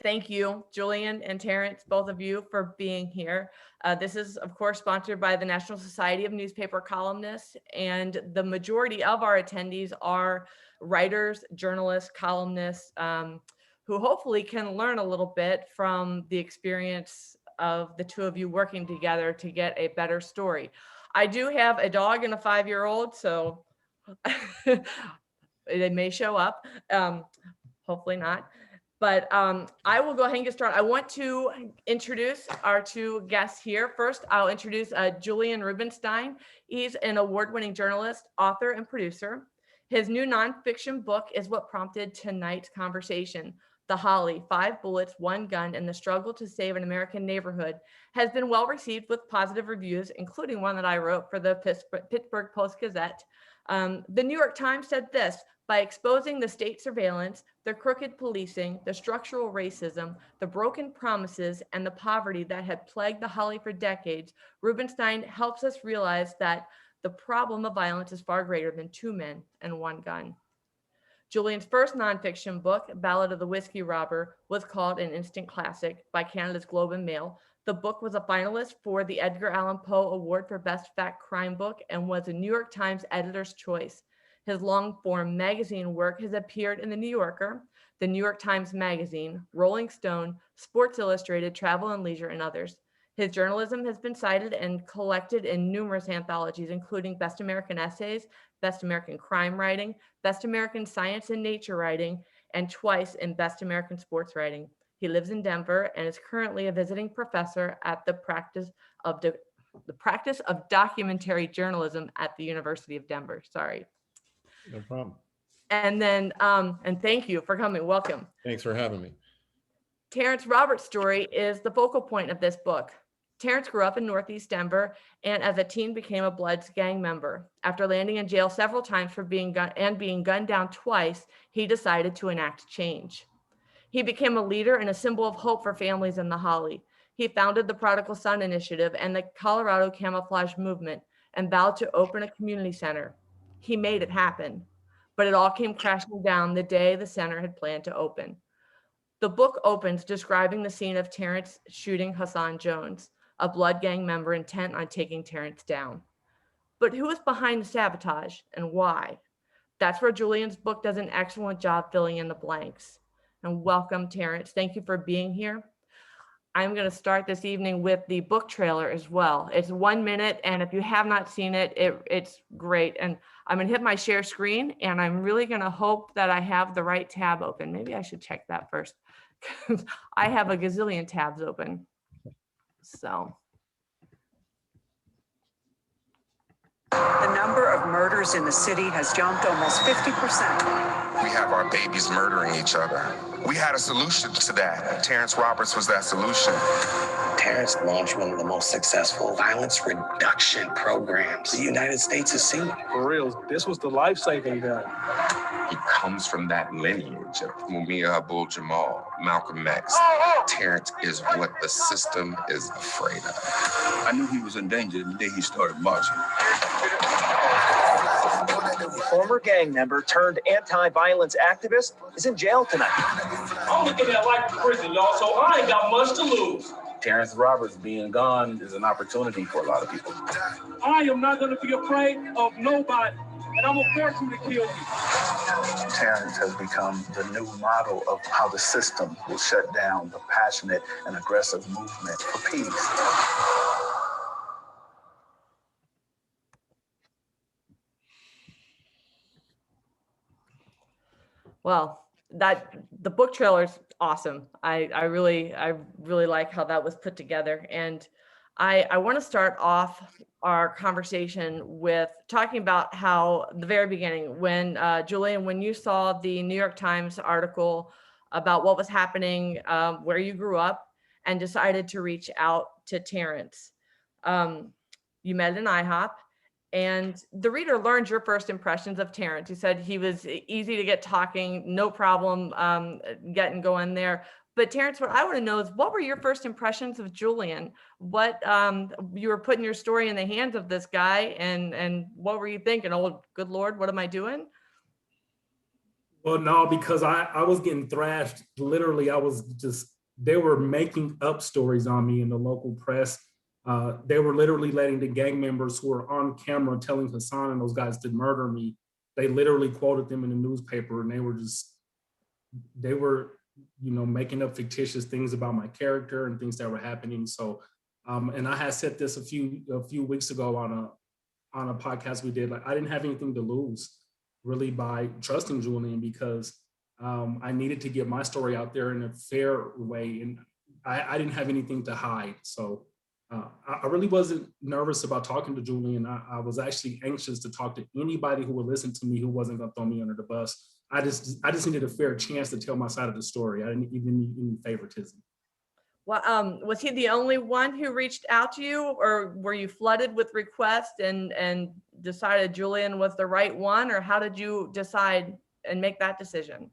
Thank you, Julian and Terrance, both of you, for being here. This is, of course, sponsored by the National Society of Newspaper Columnists, and the majority of our attendees are writers, journalists, columnists, who hopefully can learn a little bit from the experience of the two of you working together to get a better story. I do have a dog and a 5-year-old, so they may show up, hopefully not. But I will go ahead and get started. I want to introduce our two guests here. First, I'll introduce Julian Rubinstein. He's an award-winning journalist, author, and producer. His new nonfiction book is what prompted tonight's conversation. The Holly, 5 Bullets, 1 Gun, and the Struggle to Save an American Neighborhood has been well received with positive reviews, including one that I wrote for the Pittsburgh Post-Gazette. The New York Times said this: by exposing the state surveillance, the crooked policing, the structural racism, the broken promises, and the poverty that had plagued the Holly for decades, Rubinstein helps us realize that the problem of violence is far greater than 2 men and 1 gun. Julian's first nonfiction book, Ballad of the Whiskey Robber, was called an instant classic by Canada's Globe and Mail. The book was a finalist for the Edgar Allan Poe Award for Best Fact Crime Book and was a New York Times editor's choice. His long-form magazine work has appeared in The New Yorker, The New York Times Magazine, Rolling Stone, Sports Illustrated, Travel and Leisure, and others. His journalism has been cited and collected in numerous anthologies, including Best American Essays, Best American Crime Writing, Best American Science and Nature Writing, and twice in Best American Sports Writing. He lives in Denver and is currently a visiting professor at the practice of documentary journalism at the University of Denver. Sorry. No problem. And then, and thank you for coming. Welcome. Thanks for having me. Terrance Roberts' story is the focal point of this book. Terrance grew up in Northeast Denver and as a teen became a Bloods gang member. After landing in jail several times for being gunned down twice, he decided to enact change. He became a leader and a symbol of hope for families in the Holly. He founded the Prodigal Son Initiative and the Colorado Camouflage Movement and vowed to open a community center. He made it happen, but it all came crashing down the day the center had planned to open. The book opens describing the scene of Terrance shooting Hassan Jones, a Blood gang member intent on taking Terrance down. But who is behind the sabotage and why? That's where Julian's book does an excellent job filling in the blanks. And welcome, Terrance. Thank you for being here. I'm going to start this evening with the book trailer as well. It's 1 minute, and if you have not seen it, it's great. And I'm going to hit my share screen, and I'm really going to hope that I have the right tab open. Maybe I should check that first, because I have a gazillion tabs open. So. The number of murders in the city has jumped almost 50%. We have our babies murdering each other. We had a solution to that. Terrance Roberts was that solution. Terrance launched one of the most successful violence reduction programs the United States has seen. For real, this was the life-saving gun. He comes from that lineage of Mumia Abu-Jamal, Malcolm X. Terrance is what the system is afraid of. I knew he was in danger the day he started marching. Former gang member turned anti-violence activist is in jail tonight. I'm looking at life in prison, y'all, so I ain't got much to lose. Terrance Roberts being gone is an opportunity for a lot of people. I am not going to be afraid of nobody, and I'm going to force you to kill me. Terrance has become the new model of how the system will shut down the passionate and aggressive movement for peace. Well, the book trailer is awesome. I really like how that was put together. And I want to start off our conversation with talking about how the very beginning, when Julian, when you saw the New York Times article about what was happening where you grew up and decided to reach out to Terrance. You met in IHOP. And the reader learned your first impressions of Terrance. You said he was easy to get talking, no problem getting going there. But Terrance, what I want to know is, what were your first impressions of Julian? What you were putting your story in the hands of this guy, and what were you thinking? Oh, good Lord, what am I doing? Well, no, because I was getting thrashed. Literally, they were making up stories on me in the local press. They were literally letting the gang members who were on camera telling Hassan and those guys to murder me. They literally quoted them in the newspaper, and they were, making up fictitious things about my character and things that were happening. So, and I had said this a few weeks ago on a podcast we did. Like, I didn't have anything to lose really by trusting Julian, because I needed to get my story out there in a fair way, and I didn't have anything to hide. So I really wasn't nervous about talking to Julian. I was actually anxious to talk to anybody who would listen to me, who wasn't going to throw me under the bus. I just needed a fair chance to tell my side of the story. I didn't even need any favoritism. Well, was he the only one who reached out to you, or were you flooded with requests and decided Julian was the right one, or how did you decide and make that decision?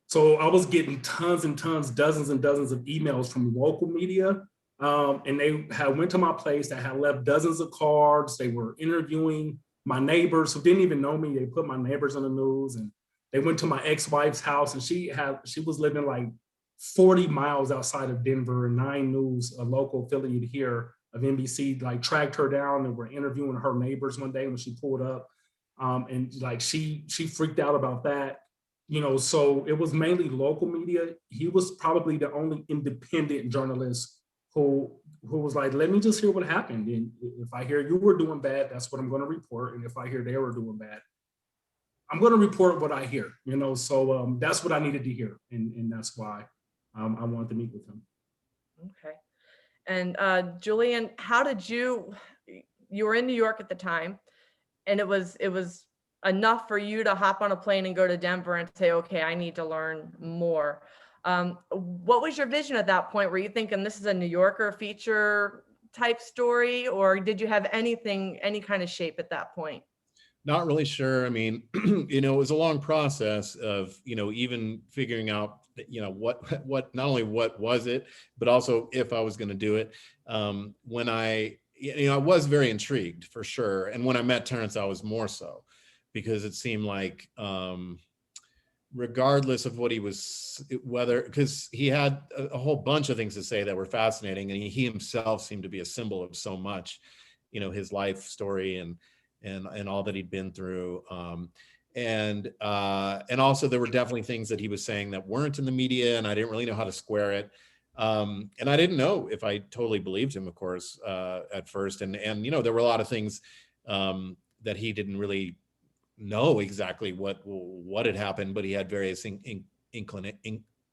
So I was getting tons and tons, dozens and dozens of emails from local media. And they went to my place. They had left dozens of cards. They were interviewing my neighbors who didn't even know me. They put my neighbors on the news, and they went to my ex-wife's house, and she was living like 40 miles outside of Denver, and 9 News, a local affiliate here of NBC, like tracked her down and were interviewing her neighbors one day when she pulled up. And like she freaked out about that. So it was mainly local media. He was probably the only independent journalist who was like, let me just hear what happened. And if I hear you were doing bad, that's what I'm going to report. And if I hear they were doing bad, I'm going to report what I hear, So that's what I needed to hear. And that's why I wanted to meet with him. Okay. And Julian, how did you were in New York at the time, and it was enough for you to hop on a plane and go to Denver and say, okay, I need to learn more. What was your vision at that point? Were you thinking this is a New Yorker feature type story, or did you have any kind of shape at that point? Not really sure. I mean, it was a long process of, even figuring out, what not only what was it, but also if I was going to do it. When I was very intrigued for sure. And when I met Terrance, I was more so, because it seemed like, regardless of what he was, because he had a whole bunch of things to say that were fascinating, and he himself seemed to be a symbol of so much, his life story and all that he'd been through. And also there were definitely things that he was saying that weren't in the media, and I didn't really know how to square it. And I didn't know if I totally believed him, of course, at first. And there were a lot of things that he didn't really know exactly what had happened, but he had various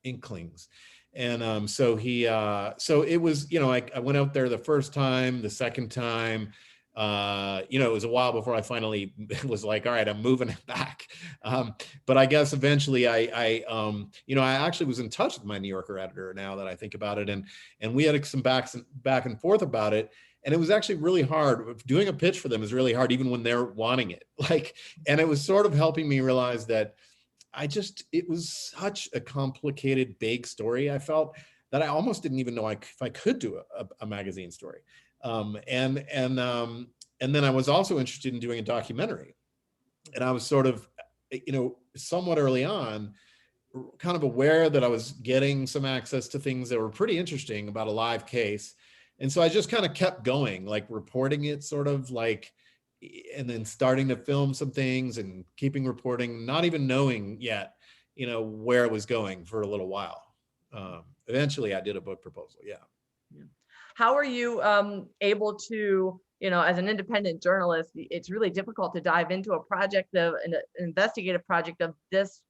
inklings. And so it was, I went out there the first time, the second time, it was a while before I finally was like, all right, I'm moving it back. But I guess eventually I actually was in touch with my New Yorker editor, now that I think about it. And we had some back and forth about it. And it was actually really hard. Doing a pitch for them is really hard, even when they're wanting it. And it was sort of helping me realize that it was such a complicated, big story. I felt that I almost didn't even know if I could do a magazine story. And then I was also interested in doing a documentary. And I was sort of, somewhat early on, kind of aware that I was getting some access to things that were pretty interesting about a live case. And so I just kind of kept going, like reporting it sort of like, and then starting to film some things and keeping reporting, not even knowing yet, where it was going for a little while. Eventually I did a book proposal. Yeah. How are you able to, as an independent journalist, it's really difficult to dive into a project an investigative project of this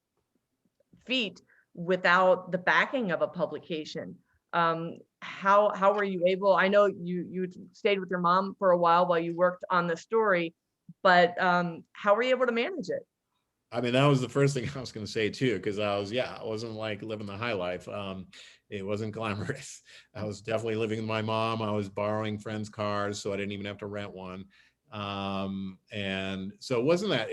feat without the backing of a publication. How were you able? I know you stayed with your mom for a while you worked on the story, but how were you able to manage it? I mean, that was the first thing I was going to say too, because I wasn't like living the high life. It wasn't glamorous. I was definitely living with my mom. I was borrowing friends' cars, so I didn't even have to rent one. And so it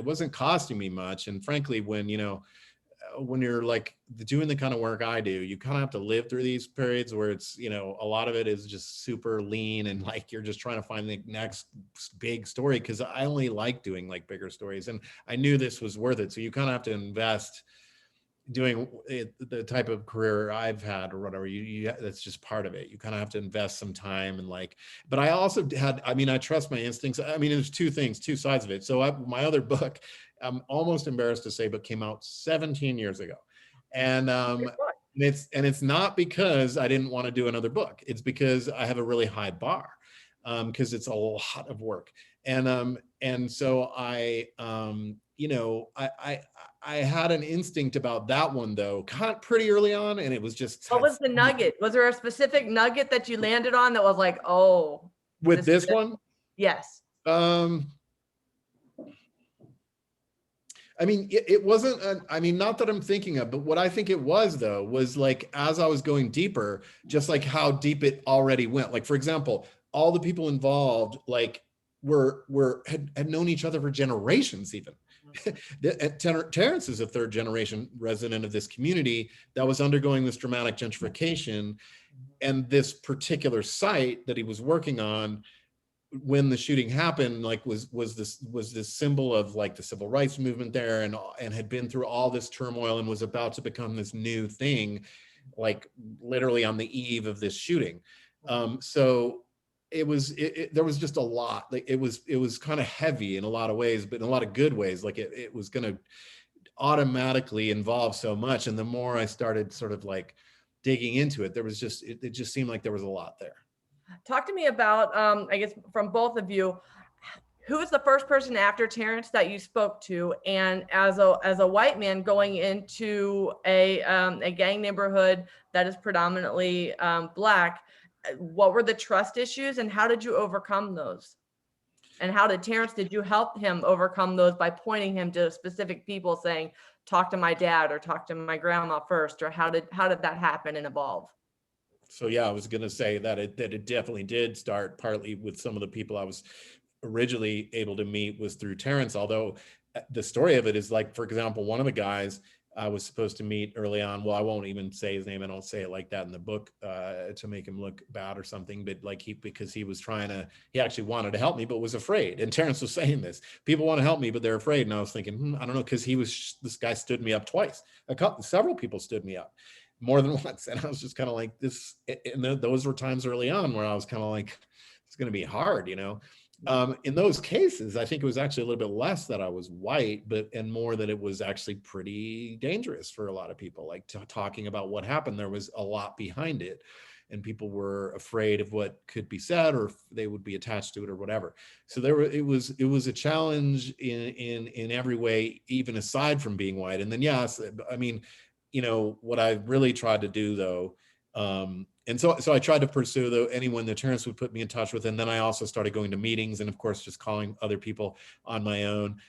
wasn't costing me much. And frankly, when you're like doing the kind of work I do, you kind of have to live through these periods where it's, a lot of it is just super lean and like you're just trying to find the next big story, because I only like doing like bigger stories, and I knew this was worth it. So you kind of have to invest doing the type of career I've had or whatever, that's just part of it. You kind of have to invest some time and like, but I also had, I mean, I trust my instincts. I mean, there's two sides of it. So my other book, I'm almost embarrassed to say, but came out 17 years ago. And it's not because I didn't want to do another book. It's because I have a really high bar, because it's a lot of work. And so I, you know, I had an instinct about that one though, pretty early on, and it was just. What was the nugget? Was there a specific nugget that you landed on that was like, oh? With this one? Yes. I mean, it wasn't, I mean, not that I'm thinking of, but what I think it was though, was like, as I was going deeper, just like how deep it already went. Like, for example, all the people involved, like had known each other for generations even. Terrance is a third generation resident of this community that was undergoing this dramatic gentrification. And this particular site that he was working on when the shooting happened, like was this symbol of like the civil rights movement there, and had been through all this turmoil and was about to become this new thing, like literally on the eve of this shooting. So there was just a lot. Like it was kind of heavy in a lot of ways, but in a lot of good ways. Like it was going to automatically involve so much. And the more I started sort of like digging into it, there was just, it just seemed like there was a lot there. Talk to me about, I guess from both of you, who was the first person after Terrance that you spoke to? And as a white man going into a gang neighborhood that is predominantly Black, what were the trust issues and how did you overcome those? And how did you help him overcome those by pointing him to specific people saying, talk to my dad or talk to my grandma first, or how did that happen and evolve? So yeah, I was going to say that it definitely did start partly with some of the people I was originally able to meet was through Terrance, although the story of it is like, for example, one of the guys I was supposed to meet early on, well, I won't even say his name. I don't say it like that in the book to make him look bad or something, but like because he actually wanted to help me, but was afraid. And Terrance was saying this, people want to help me, but they're afraid. And I was thinking, I don't know, because this guy stood me up twice. Several people stood me up more than once. And I was just kind of like this. And those were times early on where I was kind of like, it's going to be hard, you know? In those cases, I think it was actually a little bit less that I was white, and more that it was actually pretty dangerous for a lot of people. Like talking about what happened, there was a lot behind it, and people were afraid of what could be said, or if they would be attached to it, or whatever. So it was a challenge in every way, even aside from being white. And then yes, I mean, you know, what I really tried to do though. And so I tried to pursue anyone that Terrance would put me in touch with. And then I also started going to meetings and of course, just calling other people on my own.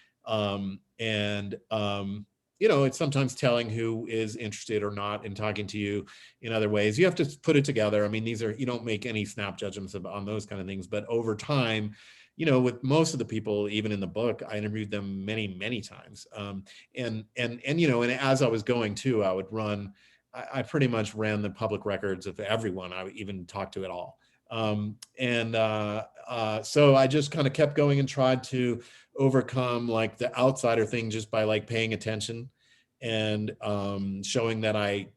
You know, it's sometimes telling who is interested or not in talking to you in other ways. You have to put it together. I mean, you don't make any snap judgments on those kind of things, but over time, you know, with most of the people, even in the book, I interviewed them many, many times. And you know, and as I was going too, I pretty much ran the public records of everyone I even talked to at all. So I just kind of kept going and tried to overcome like the outsider thing just by like paying attention and showing that I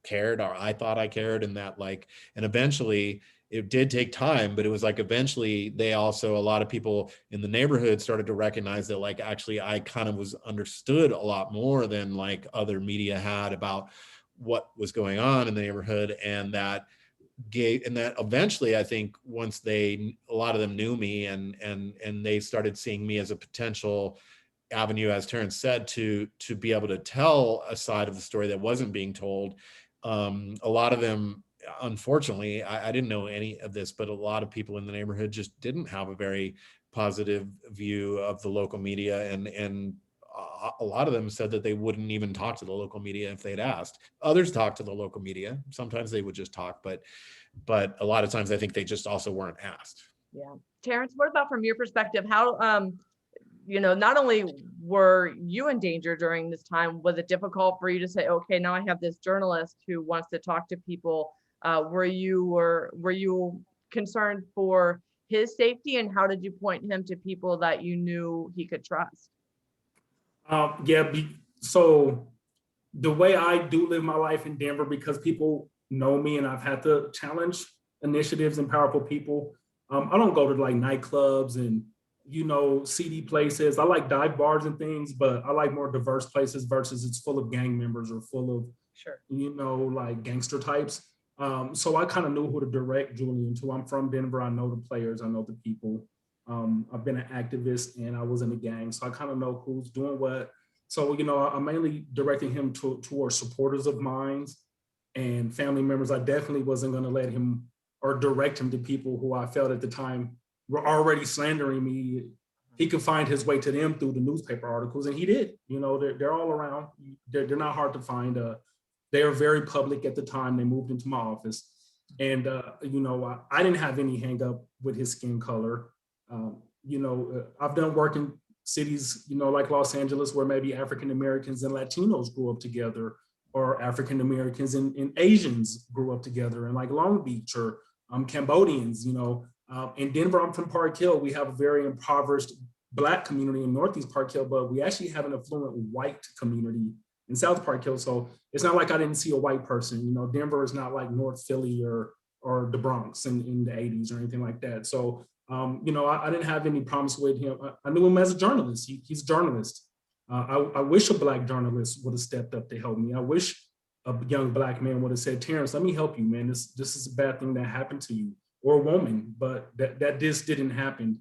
cared, or I thought I cared, and that like, and eventually it did take time, but it was like eventually a lot of people in the neighborhood started to recognize that like actually I kind of was understood a lot more than like other media had about what was going on in the neighborhood, and that eventually I think once a lot of them knew me and they started seeing me as a potential avenue, as Terrance said, to be able to tell a side of the story that wasn't being told. A lot of them, unfortunately, I didn't know any of this, but a lot of people in the neighborhood just didn't have a very positive view of the local media, and a lot of them said that they wouldn't even talk to the local media if they'd asked. Others talked to the local media. Sometimes they would just talk, but a lot of times I think they just also weren't asked. Yeah. Terrance, what about from your perspective? How, you know, not only were you in danger during this time, was it difficult for you to say, okay, now I have this journalist who wants to talk to people? Were you concerned for his safety, and how did you point him to people that you knew he could trust? So the way I do live my life in Denver, because people know me and I've had to challenge initiatives and powerful people. I don't go to like nightclubs and, you know, seedy places. I like dive bars and things, but I like more diverse places versus it's full of gang members or full of, Sure. you know, like gangster types. So I kind of knew who to direct Julian to. I'm from Denver. I know the players. I know the people. I've been an activist and I was in a gang. So I kind of know who's doing what. So, you know, I'm mainly directing him towards supporters of mine and family members. I definitely wasn't going to let him or direct him to people who I felt at the time were already slandering me. He could find his way to them through the newspaper articles, and he did. You know, they're all around. They're not hard to find. They are very public at the time they moved into my office. And, you know, I didn't have any hang up with his skin color. You know, I've done work in cities, you know, like Los Angeles, where maybe African-Americans and Latinos grew up together, or African-Americans and Asians grew up together, and like Long Beach, or Cambodians, you know. In Denver, I'm from Park Hill. We have a very impoverished Black community in Northeast Park Hill, but we actually have an affluent white community in South Park Hill. So it's not like I didn't see a white person. You know, Denver is not like North Philly or the Bronx in the 80s or anything like that. So, you know, I didn't have any problems with him. I knew him as a journalist. He's a journalist. I wish a Black journalist would have stepped up to help me. I wish a young Black man would have said, Terrence, let me help you, man. This is a bad thing that happened to you, or a woman, but that this didn't happen.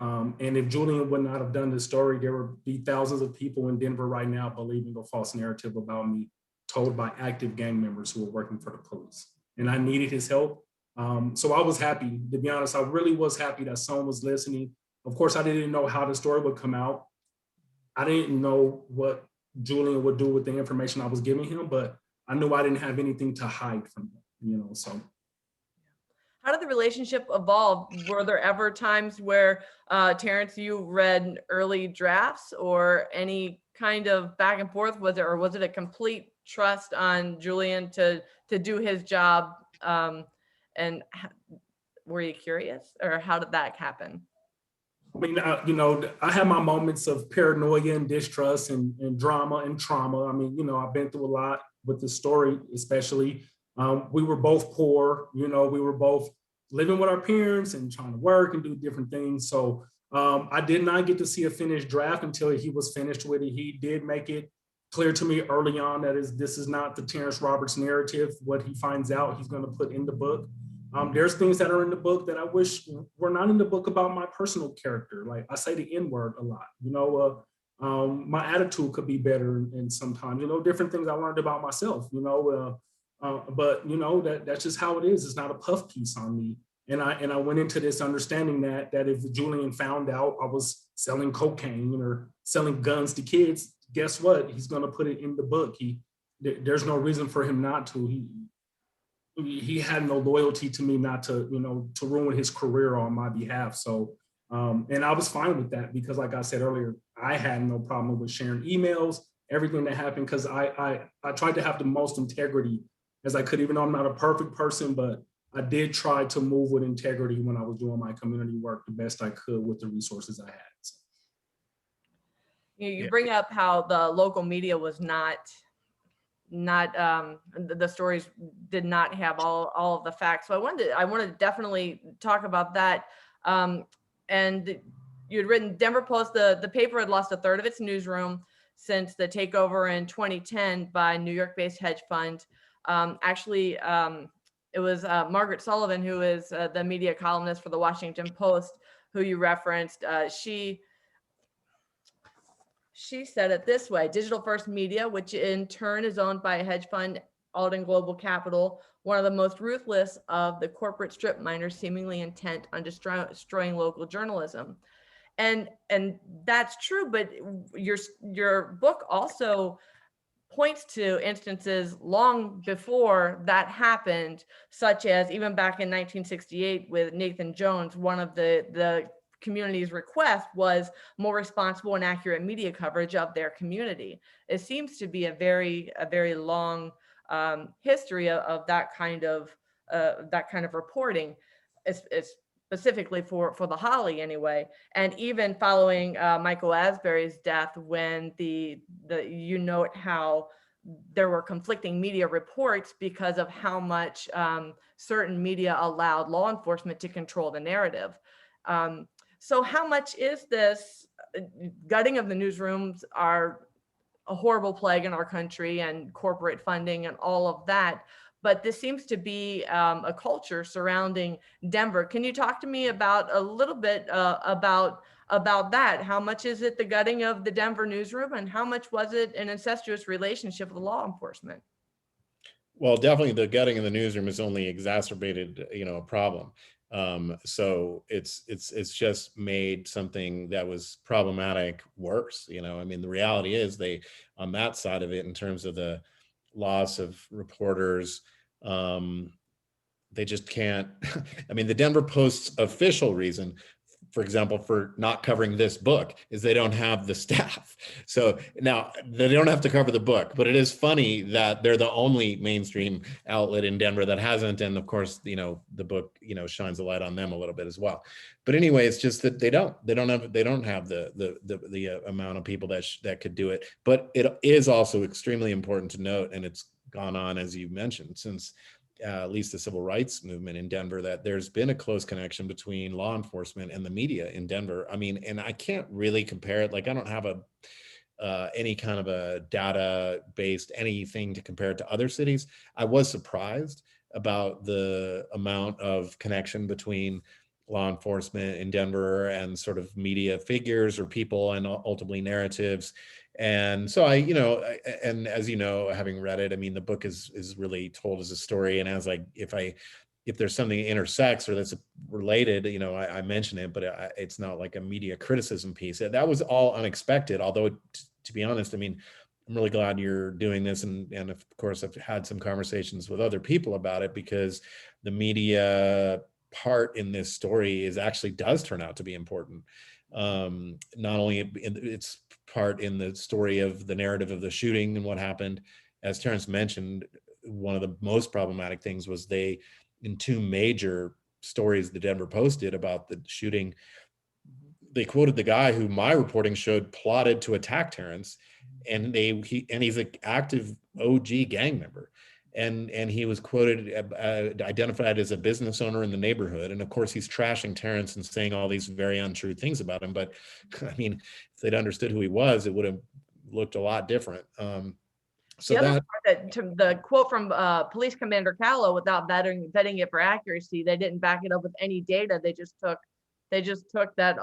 And if Julian would not have done this story, there would be thousands of people in Denver right now believing a false narrative about me, told by active gang members who were working for the police. And I needed his help. So I was happy, to be honest. I really was happy that someone was listening. Of course, I didn't know how the story would come out. I didn't know what Julian would do with the information I was giving him, but I knew I didn't have anything to hide from him, you know, so. How did the relationship evolve? Were there ever times where, Terrance, you read early drafts or any kind of back and forth? Was it a complete trust on Julian to do his job? And were you curious, or how did that happen? I mean, you know, I had my moments of paranoia and distrust and drama and trauma. I mean, you know, I've been through a lot with this story, especially. We were both poor, you know, we were both living with our parents and trying to work and do different things. So I did not get to see a finished draft until he was finished with it. He did make it clear to me early on that this is not the Terrance Roberts narrative. What he finds out, he's going to put in the book. There's things that are in the book that I wish were not in the book about my personal character. Like, I say the N-word a lot, you know, my attitude could be better, and sometimes, you know, different things I learned about myself, you know, but you know, that's just how it is. It's not a puff piece on me. And I went into this understanding that if Julian found out I was selling cocaine or selling guns to kids, guess what? He's going to put it in the book. There's no reason for him not to. He had no loyalty to me not to, you know, to ruin his career on my behalf. So, and I was fine with that because, like I said earlier, I had no problem with sharing emails, everything that happened, because I tried to have the most integrity as I could, even though I'm not a perfect person, but I did try to move with integrity when I was doing my community work the best I could with the resources I had. So. You bring up how the local media was not the stories did not have all of the facts. So I wanted to definitely talk about that. And you had written Denver Post, the paper had lost a third of its newsroom since the takeover in 2010 by New York-based hedge fund. It was Margaret Sullivan, who is the media columnist for the Washington Post, who you referenced. She said it this way: digital first media, which in turn is owned by a hedge fund, Alden Global Capital, one of the most ruthless of the corporate strip miners, seemingly intent on destroying local journalism. And that's true, but your book also points to instances long before that happened, such as even back in 1968 with Nathan Jones. One of the community's request was more responsible and accurate media coverage of their community. It seems to be a very long history of that kind of reporting. It's specifically for the Holly anyway. And even following Michael Asbury's death, when the you note how there were conflicting media reports because of how much certain media allowed law enforcement to control the narrative. So how much is this gutting of the newsrooms are a horrible plague in our country, and corporate funding and all of that? But this seems to be a culture surrounding Denver. Can you talk to me about a little bit about that? How much is it the gutting of the Denver newsroom, and how much was it an incestuous relationship with law enforcement? Well, definitely the gutting in the newsroom has only exacerbated, a problem. So it's just made something that was problematic worse. I mean, the reality is on that side of it, in terms of the loss of reporters, they just can't. I mean, the Denver Post's official reason, for example, for not covering this book is they don't have the staff. So now they don't have to cover the book, but it is funny that they're the only mainstream outlet in Denver that hasn't. And of course, the book, shines a light on them a little bit as well. But anyway, it's just that they don't have the amount of people that could do it. But it is also extremely important to note, and it's gone on, as you mentioned, since at least the civil rights movement in Denver, that there's been a close connection between law enforcement and the media in Denver. I mean, and I can't really compare it. Like, I don't have any kind of a data-based anything to compare it to other cities. I was surprised about the amount of connection between law enforcement in Denver and sort of media figures or people, and ultimately narratives. And so and as you know, having read it, I mean, the book is really told as a story. And as if there's something that intersects or that's related, I mention it, but it's not like a media criticism piece. That was all unexpected. Although, to be honest, I mean, I'm really glad you're doing this. And of course, I've had some conversations with other people about it, because the media part in this story does turn out to be important. Not only its part in the story of the narrative of the shooting and what happened, as Terrance mentioned, one of the most problematic things was in two major stories the Denver Post did about the shooting, they quoted the guy who my reporting showed plotted to attack Terrance, and he's an active OG gang member. And he was quoted, identified as a business owner in the neighborhood. And of course, he's trashing Terrance and saying all these very untrue things about him. But I mean, if they'd understood who he was, it would have looked a lot different. So the quote from Police Commander Callow, without vetting it for accuracy, they didn't back it up with any data. They just took that,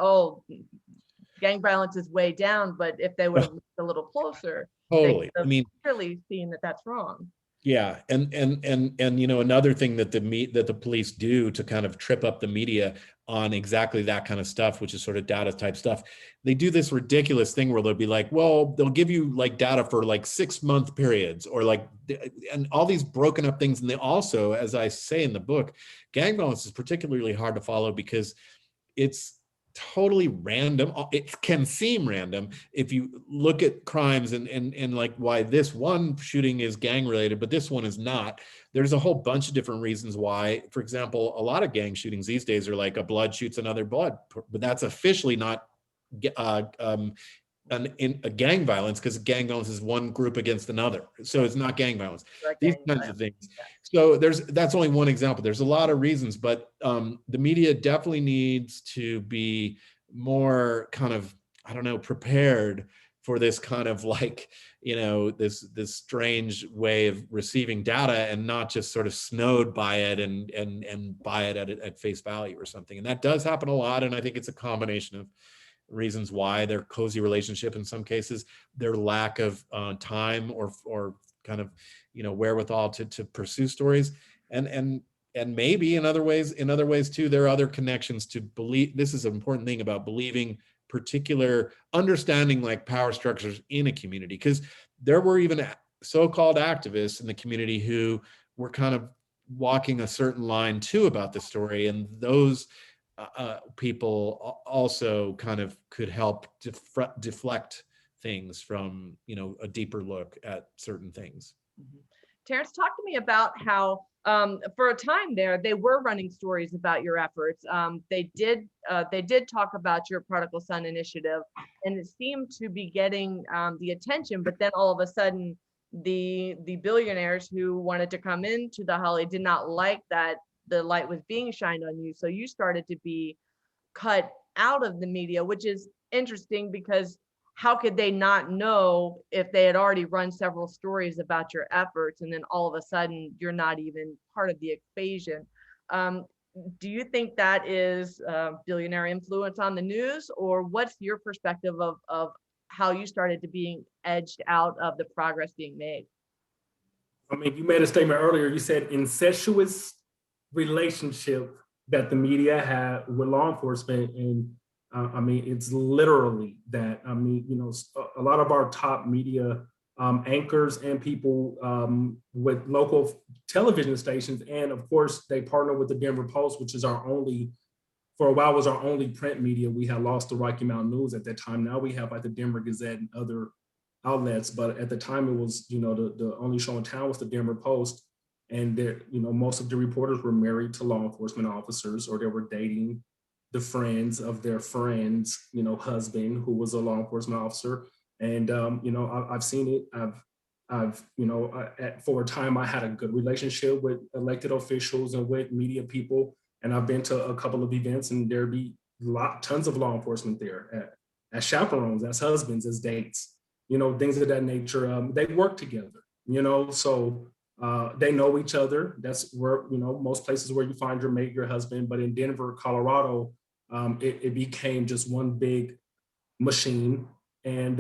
gang violence is way down. But if they would have looked a little closer, totally, they would have clearly seen that that's wrong. Yeah, and another thing that the police do to kind of trip up the media on exactly that kind of stuff, which is sort of data type stuff, they do this ridiculous thing where they'll be like, well, they'll give you like data for like 6-month periods, or like, and all these broken up things. And they also, as I say in the book, gang violence is particularly hard to follow because it's totally random. It can seem random if you look at crimes and like why this one shooting is gang related, but this one is not. There's a whole bunch of different reasons why. For example, a lot of gang shootings these days are like a blood shoots another blood, but that's officially not a gang violence, because gang violence is one group against another. So it's not gang violence. These kinds of things. So that's only one example. There's a lot of reasons, but the media definitely needs to be more kind of, I don't know, prepared for this kind of like, this strange way of receiving data, and not just sort of snowed by it and buy it at face value or something. And that does happen a lot. And I think it's a combination of reasons why: their cozy relationship in some cases, their lack of time or kind of wherewithal to pursue stories, and maybe in other ways too, there are other connections to believe. This is an important thing about believing particular understanding, like power structures in a community, because there were even so-called activists in the community who were kind of walking a certain line too about the story, and those people also kind of could help deflect things from a deeper look at certain things. Mm-hmm. Terrance, talk to me about how for a time there they were running stories about your efforts. They did talk about your Prodigal Son initiative, and it seemed to be getting the attention, but then all of a sudden the billionaires who wanted to come into the Holly did not like that the light was being shined on you. So you started to be cut out of the media, which is interesting because how could they not know if they had already run several stories about your efforts and then all of a sudden you're not even part of the equation? Do you think that is billionaire influence on the news, or what's your perspective of how you started to being edged out of the progress being made? I mean, you made a statement earlier. You said incestuous relationship that the media had with law enforcement. And I mean, it's literally that. I mean, you know, a lot of our top media anchors and people with local television stations, and of course, they partner with the Denver Post, which is our only, for a while, was our only print media. We had lost the Rocky Mountain News at that time. Now we have like the Denver Gazette and other outlets, but at the time it was, you know, the only show in town was the Denver Post. And there, you know, most of the reporters were married to law enforcement officers, or they were dating the friends of their friends, you know, husband who was a law enforcement officer. And you know, I've seen it. I've you know, for a time I had a good relationship with elected officials and with media people, and I've been to a couple of events, and there'd be tons of law enforcement there as chaperones, as husbands, as dates, you know, things of that nature. They work together, you know, so they know each other. That's where, you know, most places where you find your mate, your husband. But in Denver, Colorado, it became just one big machine. And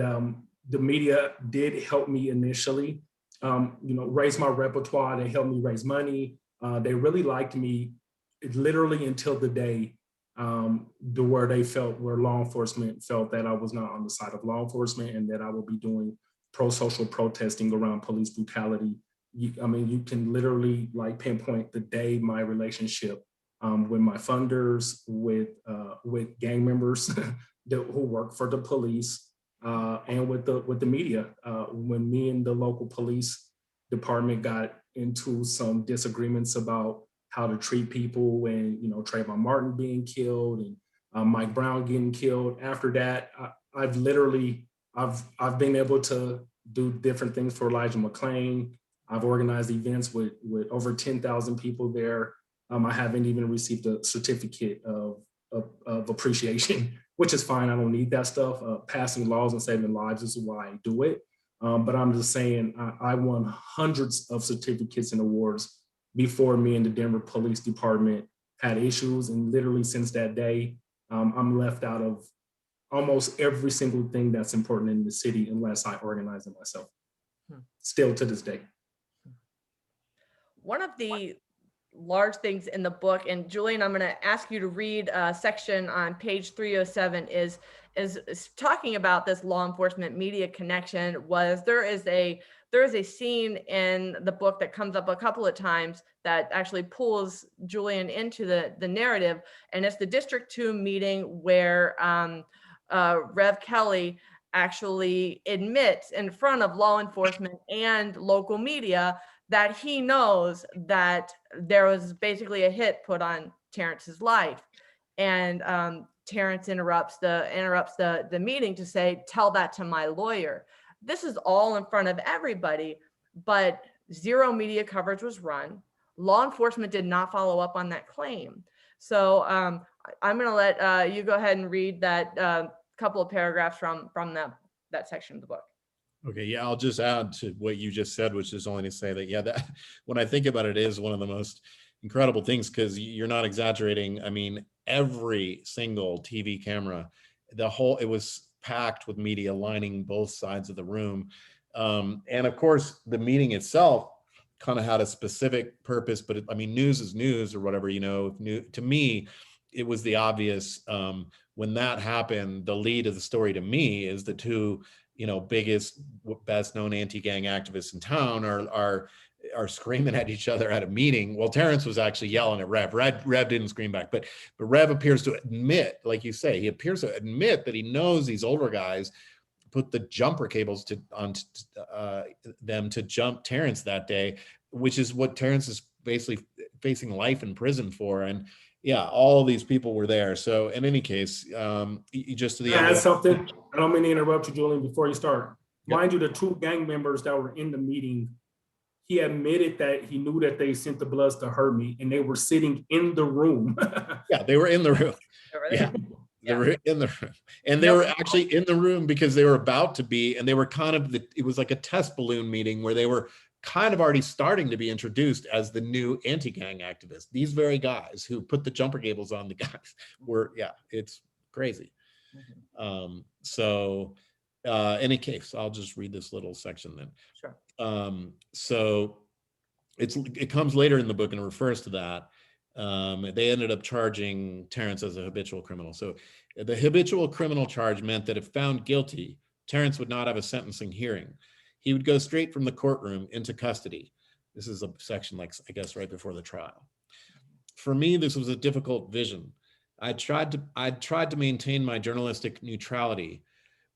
the media did help me initially, you know, raise my repertoire. They helped me raise money. They really liked me literally until the day where law enforcement felt that I was not on the side of law enforcement and that I would be doing pro-social protesting around police brutality. I mean, you can literally like pinpoint the day my relationship with my funders, with gang members who work for the police, and with the media. When me and the local police department got into some disagreements about how to treat people, and, you know, Trayvon Martin being killed and Mike Brown getting killed. After that, I've been able to do different things for Elijah McClain. I've organized events with over 10,000 people there. I haven't even received a certificate of appreciation, which is fine. I don't need that stuff. Passing laws and saving lives is why I do it. But I'm just saying, I won hundreds of certificates and awards before me and the Denver Police Department had issues. And literally since that day, I'm left out of almost every single thing that's important in the city unless I organize it myself. Still to this day. One of the large things in the book, and Julian, I'm going to ask you to read a section on page 307, is talking about this law enforcement media connection. There is a scene in the book that comes up a couple of times that actually pulls Julian into the narrative, and it's the District 2 meeting where Rev Kelly actually admits in front of law enforcement and local media that he knows that there was basically a hit put on Terrence's life. And Terrance interrupts the meeting to say, "Tell that to my lawyer." This is all in front of everybody, but zero media coverage was run. Law enforcement did not follow up on that claim. So I'm going to let you go ahead and read that couple of paragraphs from that section of the book. Okay, yeah, I'll just add to what you just said, which is only to say that, yeah, that when I think about it, is one of the most incredible things, because you're not exaggerating. I mean, every single TV camera, it was packed with media lining both sides of the room. And of course, the meeting itself kind of had a specific purpose, but I mean, news is news, or whatever, you know. To me, it was the obvious. When that happened, the lead of the story to me is the two, you know, biggest, best known anti-gang activists in town are screaming at each other at a meeting. Well, Terrance was actually yelling at Rev. Rev didn't scream back, but Rev appears to admit, like you say, he appears to admit that he knows these older guys put the jumper cables on them to jump Terrance that day, which is what Terrance is basically facing life in prison for. And yeah, all these people were there. So in any case, just to the Can I add something? I don't mean to interrupt you, Julian, before you start. Mind you, the two gang members that were in the meeting, he admitted that he knew that they sent the Bloods to hurt me, and they were sitting in the room. Yeah, they were in the room. Over Yeah. there. They were in the room, and they were actually in the room because they were about to be, and they were kind of it was like a test balloon meeting where they were kind of already starting to be introduced as the new anti-gang activists. These very guys who put the jumper cables on the guys were, yeah, it's crazy. So any case, I'll just read this little section then. Sure. So it comes later in the book and refers to that. They ended up charging Terrance as a habitual criminal. So the habitual criminal charge meant that if found guilty, Terrance would not have a sentencing hearing. He would go straight from the courtroom into custody. This is a section, like, I guess, right before the trial. For me, this was a difficult vision. I tried to maintain my journalistic neutrality,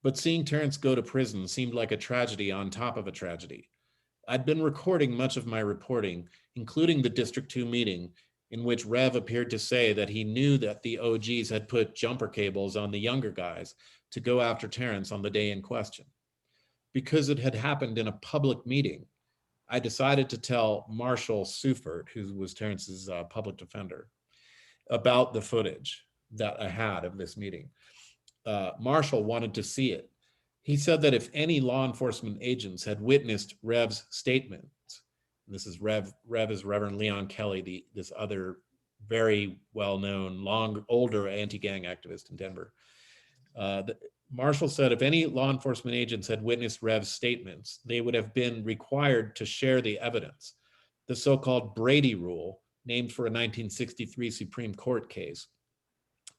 but seeing Terrance go to prison seemed like a tragedy on top of a tragedy. I'd been recording much of my reporting, including the District 2 meeting, in which Rev appeared to say that he knew that the OGs had put jumper cables on the younger guys to go after Terrance on the day in question. Because it had happened in a public meeting, I decided to tell Marshall Seufert, who was Terrance's public defender, about the footage that I had of this meeting. Marshall wanted to see it. He said that if any law enforcement agents had witnessed Rev's statements, this is Rev is Reverend Leon Kelly, this other very well-known, older anti-gang activist in Denver. Marshall said if any law enforcement agents had witnessed Rev's statements, they would have been required to share the evidence. The so-called Brady Rule, named for a 1963 Supreme Court case,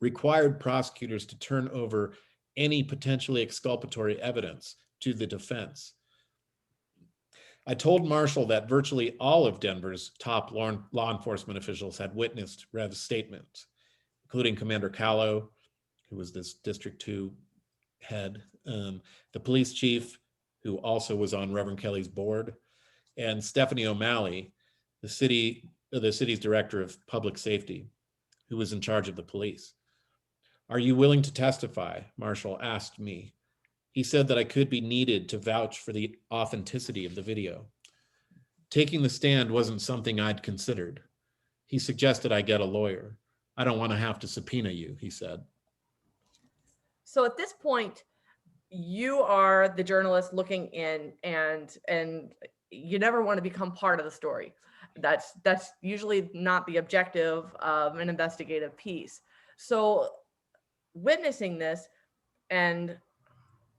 required prosecutors to turn over any potentially exculpatory evidence to the defense. I told Marshall that virtually all of Denver's top law enforcement officials had witnessed Rev's statements, including Commander Callow, who was this District 2 head, the police chief, who also was on Reverend Kelly's board, and Stephanie O'Malley, the city's director of public safety, who was in charge of the police. Are you willing to testify? Marshall asked me. He said that I could be needed to vouch for the authenticity of the video. Taking the stand wasn't something I'd considered. He suggested I get a lawyer. I don't want to have to subpoena you, he said. So at this point, you are the journalist looking in, and you never want to become part of the story. That's usually not the objective of an investigative piece. So witnessing this, and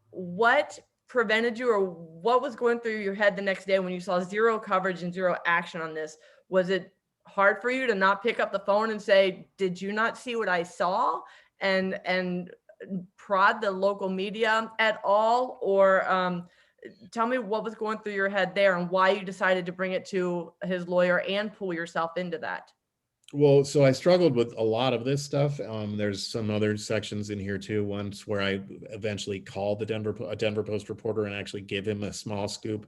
what prevented you, or what was going through your head the next day when you saw zero coverage and zero action on this? Was it hard for you to not pick up the phone and say, did you not see what I saw? And prod the local media at all? Or tell me what was going through your head there and why you decided to bring it to his lawyer and pull yourself into that. Well, so I struggled with a lot of this stuff. There's some other sections in here too. Once where I eventually called a Denver Post reporter and actually gave him a small scoop.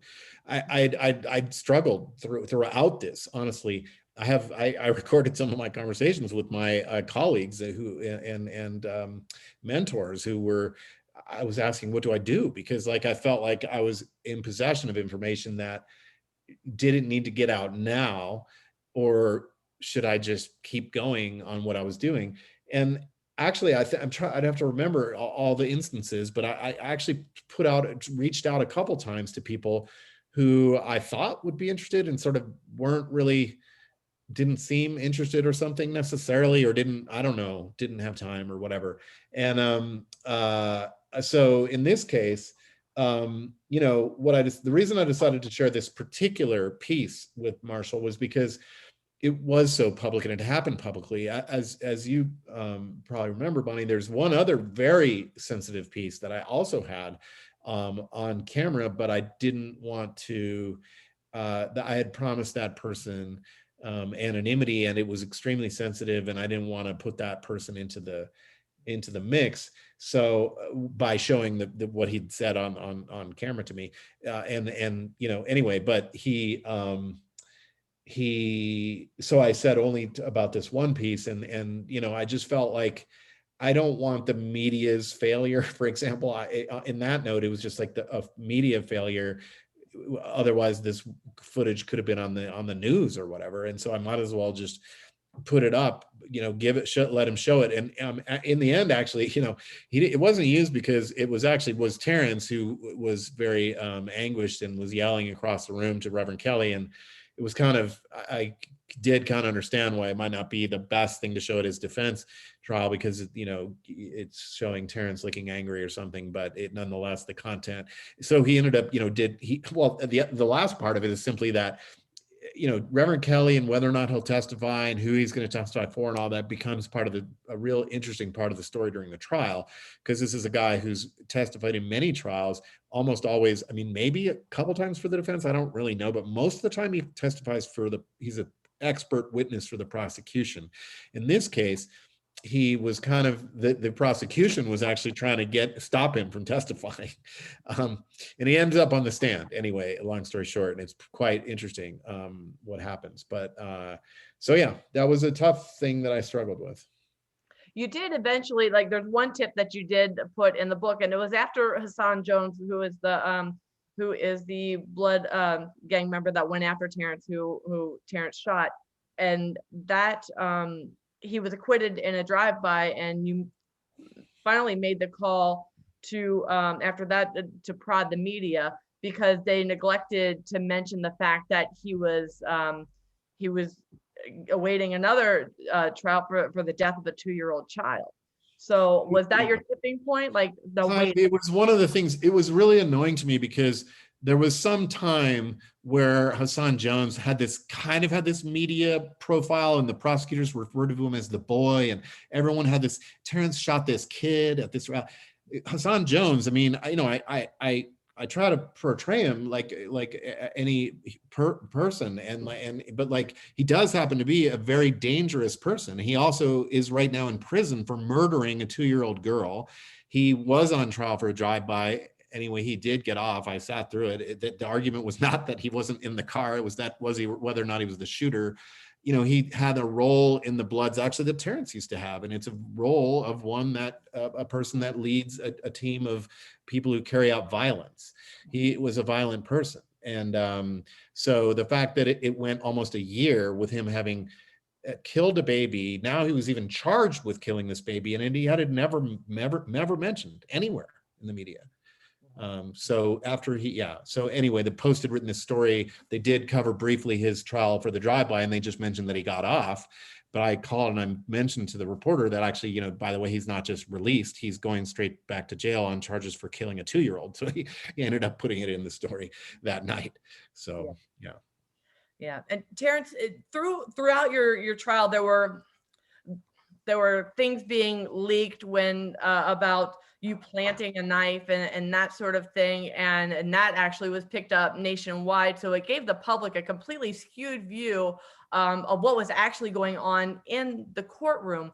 I struggled throughout this. Honestly, I recorded some of my conversations with my colleagues and mentors who were. I was asking, what do I do? Because like I felt like I was in possession of information that didn't need to get out now, or should I just keep going on what I was doing? And actually, I'd have to remember all the instances, but I actually reached out a couple times to people who I thought would be interested and sort of didn't seem interested or something necessarily, or didn't have time or whatever. And so in this case, the reason I decided to share this particular piece with Marshall was because it was so public and it happened publicly. As you probably remember, Bonnie, there's one other very sensitive piece that I also had on camera, but I didn't want to, I had promised that person anonymity, and it was extremely sensitive, and I didn't want to put that person into the mix. So by showing what he'd said on camera to me, anyway, but so I said only about this one piece, and I just felt like I don't want the media's failure. For example, in that note, it was just like a media failure. Otherwise, this footage could have been on the news or whatever. And so I might as well just put it up, let him show it. And in the end, actually, it wasn't used because it was Terrance who was very anguished and was yelling across the room to Reverend Kelly. And it was I did kind of understand why it might not be the best thing to show at his defense trial, because it's showing Terrance looking angry or something, but nonetheless the content. So he ended up, the last part of it is simply that, Reverend Kelly and whether or not he'll testify and who he's going to testify for and all that becomes part of a real interesting part of the story during the trial, because this is a guy who's testified in many trials, almost always, maybe a couple times for the defense, I don't really know, but most of the time he testifies he's an expert witness for the prosecution. In this case, he was the prosecution was actually trying to stop him from testifying. And he ends up on the stand anyway, long story short, and it's quite interesting what happens. But so yeah, that was a tough thing that I struggled with. You did eventually, there's one tip that you did put in the book, and it was after Hassan Jones, who is the blood gang member that went after Terrance, who Terrance shot, and that he was acquitted in a drive-by, and you finally made the call to after that to prod the media, because they neglected to mention the fact that he was awaiting another trial for the death of a 2-year-old child. So was that your tipping point? It was one of the things. It was really annoying to me because there was some time where Hassan Jones had this media profile, and the prosecutors referred to him as the boy, and everyone had this, Terrance shot this kid at this rally. Hassan Jones, I try to portray him like any person, but he does happen to be a very dangerous person. He also is right now in prison for murdering a 2-year-old girl. He was on trial for a drive-by. Anyway, he did get off. I sat through it. The argument was not that he wasn't in the car. It was whether or not he was the shooter. He had a role in the Bloods actually that Terrance used to have. And it's a role of a person that leads a team of people who carry out violence. He was a violent person. And so the fact that it went almost a year with him having killed a baby, now he was even charged with killing this baby, and he had it never mentioned anywhere in the media. So anyway, the Post had written this story. They did cover briefly his trial for the drive-by, and they just mentioned that he got off. But I called and I mentioned to the reporter that actually, by the way, he's not just released, he's going straight back to jail on charges for killing a 2-year-old. So he ended up putting it in the story that night. So, yeah. Yeah. And Terrance, throughout your trial, there were things being leaked about you planting a knife and that sort of thing. And that actually was picked up nationwide. So it gave the public a completely skewed view of what was actually going on in the courtroom.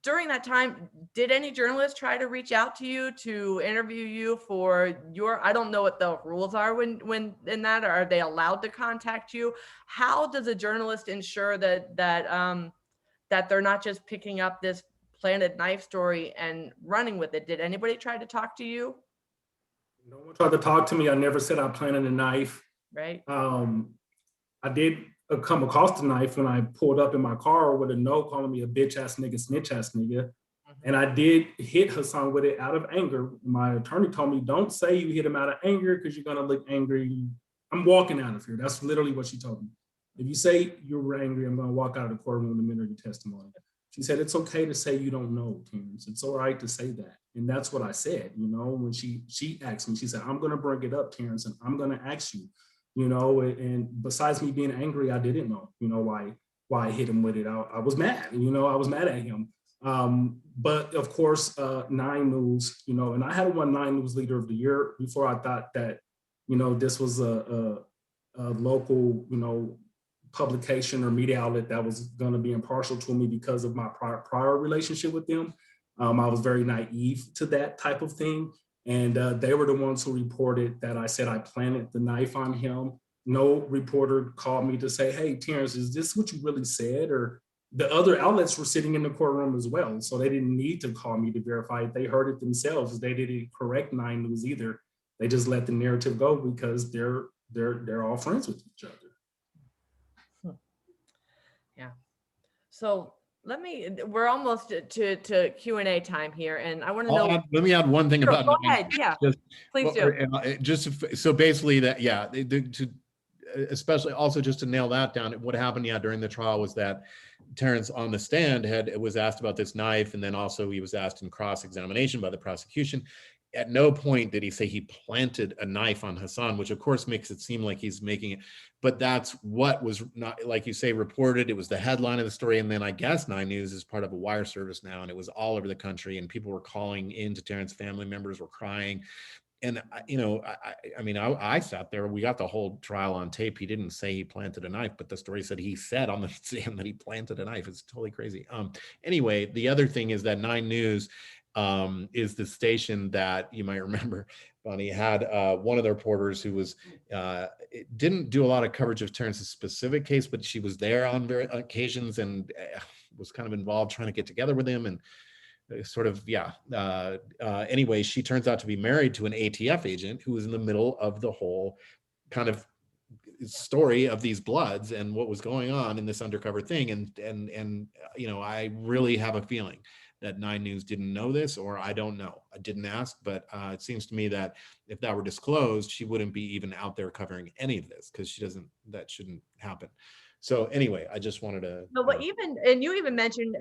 During that time, did any journalists try to reach out to you to interview you for I don't know what the rules are when in that, or are they allowed to contact you? How does a journalist ensure that they're not just picking up this planted knife story and running with it? Did anybody try to talk to you? No one tried to talk to me. I never said I planted a knife. Right. I did come across the knife when I pulled up in my car with a note calling me a bitch ass nigga, snitch ass nigga. And I did hit Hassan with it out of anger. My attorney told me, don't say you hit him out of anger because you're going to look angry. I'm walking out of here. That's literally what she told me. If you say you were angry, I'm going to walk out of the courtroom in the minute of your testimony. She said, it's okay to say you don't know, Terrance. It's all right to say that. And that's what I said, when she asked me, she said, I'm going to bring it up, Terrance, and I'm going to ask you, and besides me being angry, I didn't know, why I hit him with it. I was mad, I was mad at him. But of course, 9 News, and I had won 9 News Leader of the Year before I thought that, this was a local, publication or media outlet that was going to be impartial to me because of my prior relationship with them. I was very naive to that type of thing. And they were the ones who reported that I said I planted the knife on him. No reporter called me to say, hey, Terrance, is this what you really said? Or, the other outlets were sitting in the courtroom as well. So they didn't need to call me to verify it. They heard it themselves. They didn't correct 9 News either. They just let the narrative go because they're all friends with each other. Yeah. So we're almost to Q&A time here, and I want to know. Let me add one thing Sure, about. go ahead. Yeah, please do. So basically that, yeah, especially also just to nail that down, what happened, during the trial was that Terrance on the stand was asked about this knife, and then also he was asked in cross-examination by the prosecution. At no point did he say he planted a knife on Hassan, which of course makes it seem like he's making it, but that's what was not, like you say, reported. It was the headline of the story, and then I guess 9 News is part of a wire service now, and it was all over the country, and people were calling in to Terrance, family members were crying. And, I sat there, we got the whole trial on tape. He didn't say he planted a knife, but the story said he said on the stand that he planted a knife. It's totally crazy. Anyway, the other thing is that 9 News is the station that you might remember, Bonnie, had one of the reporters who was, didn't do a lot of coverage of Terrance's specific case, but she was there on various occasions and was kind of involved trying to get together with him and sort of, anyway, she turns out to be married to an ATF agent who was in the middle of the whole kind of story of these bloods and what was going on in this undercover thing. And I really have a feeling that 9 News didn't know this, or I don't know. I didn't ask, but it seems to me that if that were disclosed, she wouldn't be even out there covering any of this because that shouldn't happen. So anyway, I just wanted to. No, but you even mentioned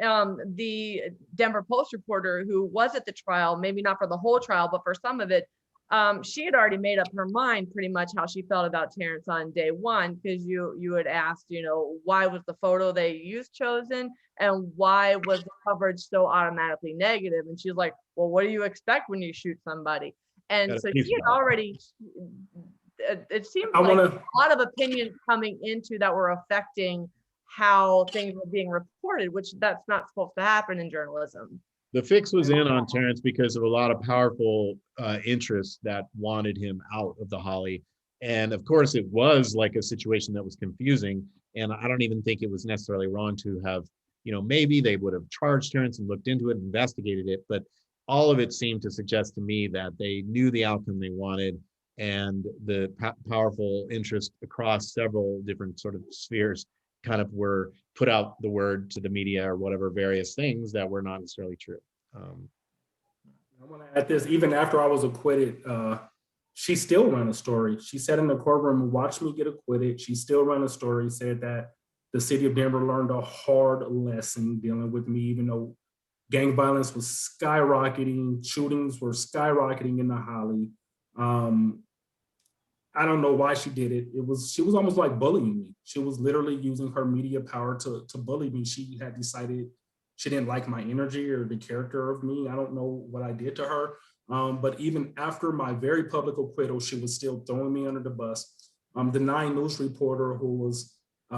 the Denver Post reporter who was at the trial, maybe not for the whole trial, but for some of it. She had already made up her mind pretty much how she felt about Terrance on day one, because you had asked, why was the photo they used chosen and why was the coverage so automatically negative? And she's like, well, what do you expect when you shoot somebody? And so she had already, it seems like a lot of opinions coming into that were affecting how things were being reported, which that's not supposed to happen in journalism. The fix was in on Terrance because of a lot of powerful interests that wanted him out of the Holly. And of course, it was like a situation that was confusing. And I don't even think it was necessarily wrong to have, maybe they would have charged Terrance and looked into it, investigated it. But all of it seemed to suggest to me that they knew the outcome they wanted, and the powerful interest across several different sort of spheres kind of were put out the word to the media or whatever, various things that were not necessarily true. I want to add this, even after I was acquitted, she still ran a story. She sat in the courtroom and watched me get acquitted. She still ran a story, said that the city of Denver learned a hard lesson dealing with me, even though gang violence was skyrocketing, shootings were skyrocketing in the Holly. I don't know why she did it. She was almost like bullying me. She was literally using her media power to bully me. She had decided she didn't like my energy or the character of me. I don't know what I did to her. But even after my very public acquittal, she was still throwing me under the bus. The 9 News reporter who was, I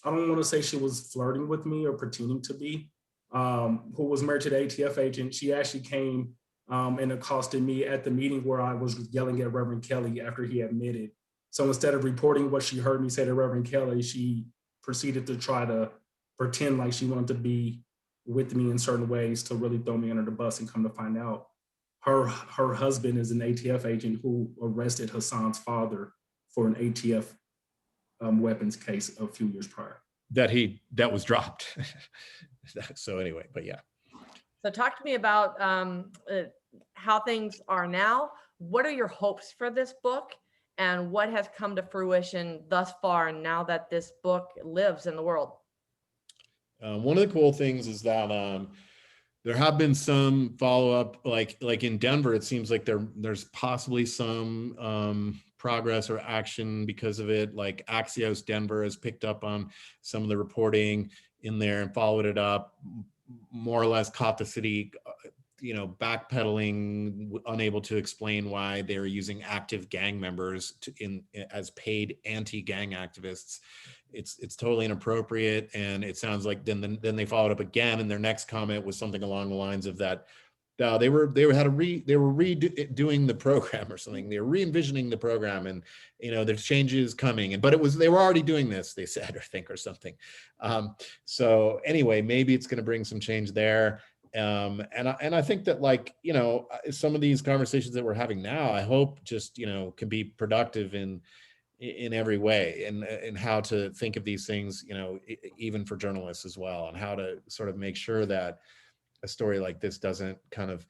don't want to say she was flirting with me or pretending to be, who was married to the ATF agent, she actually came and accosted me at the meeting where I was yelling at Reverend Kelly after he admitted. So instead of reporting what she heard me say to Reverend Kelly, she proceeded to try to pretend like she wanted to be with me in certain ways to really throw me under the bus, and come to find out her husband is an ATF agent who arrested Hassan's father for an ATF weapons case a few years prior. That was dropped. So anyway, but yeah. So talk to me about how things are now. What are your hopes for this book, and what has come to fruition thus far now that this book lives in the world? One of the cool things is that there have been some follow-up, like in Denver, it seems like there's possibly some progress or action because of it. Like Axios Denver has picked up on some of the reporting in there and followed it up, more or less caught the city, backpedaling, unable to explain why they were using active gang members as paid anti-gang activists. It's totally inappropriate, and it sounds like then they followed up again, and their next comment was something along the lines of that No, they were redoing the program or something. They were re-envisioning the program, and there's changes coming. But they were already doing this, they said, I think, or something. So anyway, maybe it's going to bring some change there. And I think that, like, some of these conversations that we're having now, I hope just can be productive in every way, and how to think of these things, even for journalists as well, and how to sort of make sure that a story like this doesn't kind of,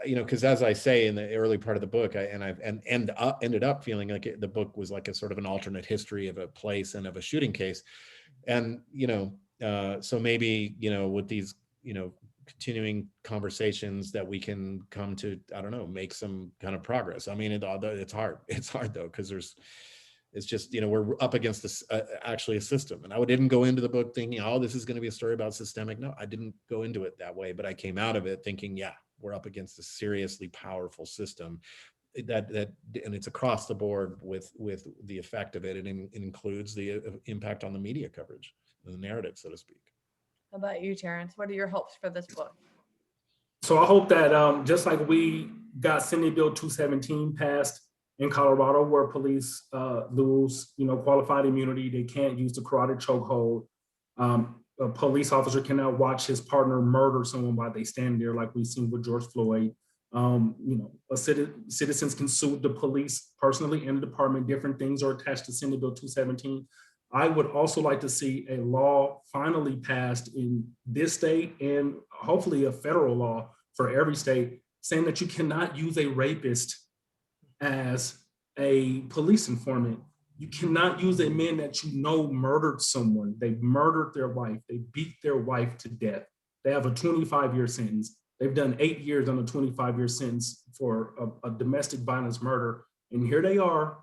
because as I say in the early part of the book, ended up feeling like the book was like a sort of an alternate history of a place and of a shooting case. And, so maybe, with these, continuing conversations that we can come to, I don't know, make some kind of progress. I mean, it's hard. It's hard though, because it's just, we're up against this, actually a system. And I didn't go into the book thinking, oh, this is going to be a story about systemic. No, I didn't go into it that way, but I came out of it thinking, yeah, we're up against a seriously powerful system and it's across the board with the effect of it. And it includes the impact on the media coverage, the narrative, so to speak. How about you, Terrance? What are your hopes for this book? So I hope that just like we got Senate Bill 217 passed in Colorado, where police lose, qualified immunity, they can't use the carotid chokehold. A police officer cannot watch his partner murder someone while they stand there, like we've seen with George Floyd. Citizens can sue the police personally and the department. Different things are attached to Senate Bill 217. I would also like to see a law finally passed in this state, and hopefully a federal law for every state, saying that you cannot use a rapist as a police informant. You cannot use a man that murdered someone. They murdered their wife. They beat their wife to death. They have a 25-year sentence. They've done 8 years on a 25-year sentence for a domestic violence murder. And here they are